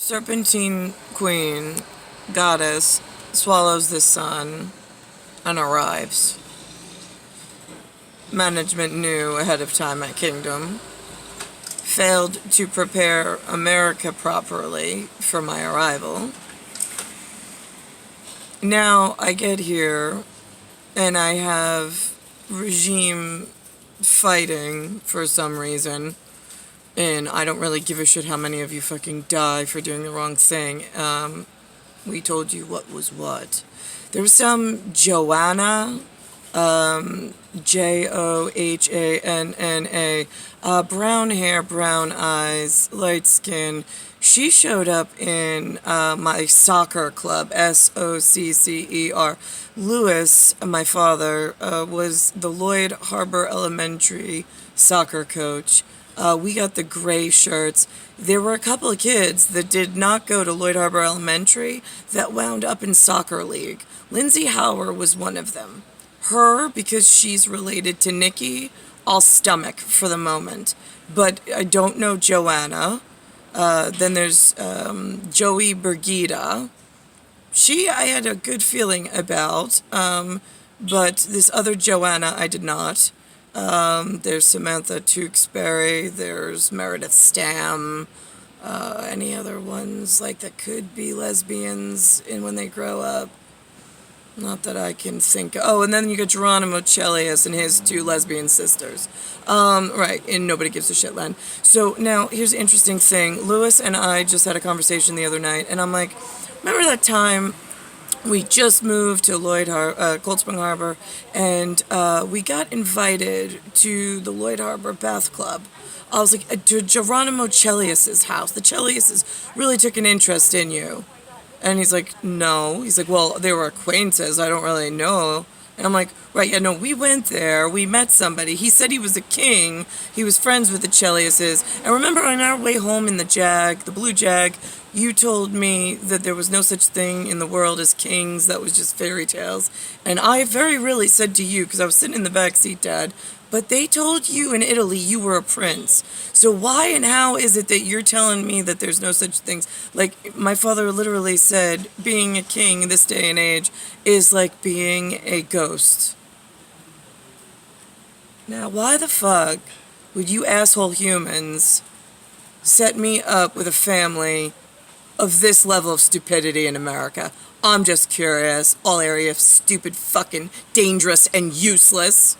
Serpentine Queen, goddess, swallows the sun and arrives. Management knew ahead of time at Kingdom. Failed to prepare America properly for my arrival. Now I get here and I have regime fighting for some reason. And I don't really give a shit how many of you fucking die for doing the wrong thing. We told you what was what. There was some Joanna, Johanna, brown hair, brown eyes, light skin. She showed up in my soccer club, Soccer. Lewis, my father, was the Lloyd Harbor Elementary soccer coach. We got the gray shirts. There were a couple of kids that did not go to Lloyd Harbor Elementary that wound up in soccer league. Lindsay Howard was one of them. Her, because she's related to Nikki, I'll stomach for the moment. But I don't know Joanna. Then there's Joey Brigida. I had a good feeling about, but this other Joanna I did not. There's Samantha Tewksbury, there's Meredith Stam, any other ones like that could be lesbians when they grow up. Not that I can think of. Oh, and then you got Geronimo Chelius and his two lesbian sisters. Right, and nobody gives a shit, Len. So now, here's the interesting thing. Lewis and I just had a conversation the other night, and I'm like, remember that time we just moved to Cold Spring Harbor, and we got invited to the Lloyd Harbor Bath Club. I was like, to Geronimo Chelius's house. The Cheliuses really took an interest in you. And he's like, no. He's like, well, they were acquaintances. I don't really know. And I'm like, right, yeah, no, we went there. We met somebody. He said he was a king. He was friends with the Cheliuses. And remember on our way home in the Blue Jag, you told me that there was no such thing in the world as kings. That was just fairy tales. And I very really said to you, because I was sitting in the back seat, Dad, but they told you in Italy you were a prince. So why and how is it that you're telling me that there's no such things? Like, my father literally said, being a king in this day and age is like being a ghost. Now, why the fuck would you asshole humans set me up with a family of this level of stupidity in America? I'm just curious. All area of stupid, fucking, dangerous, and useless.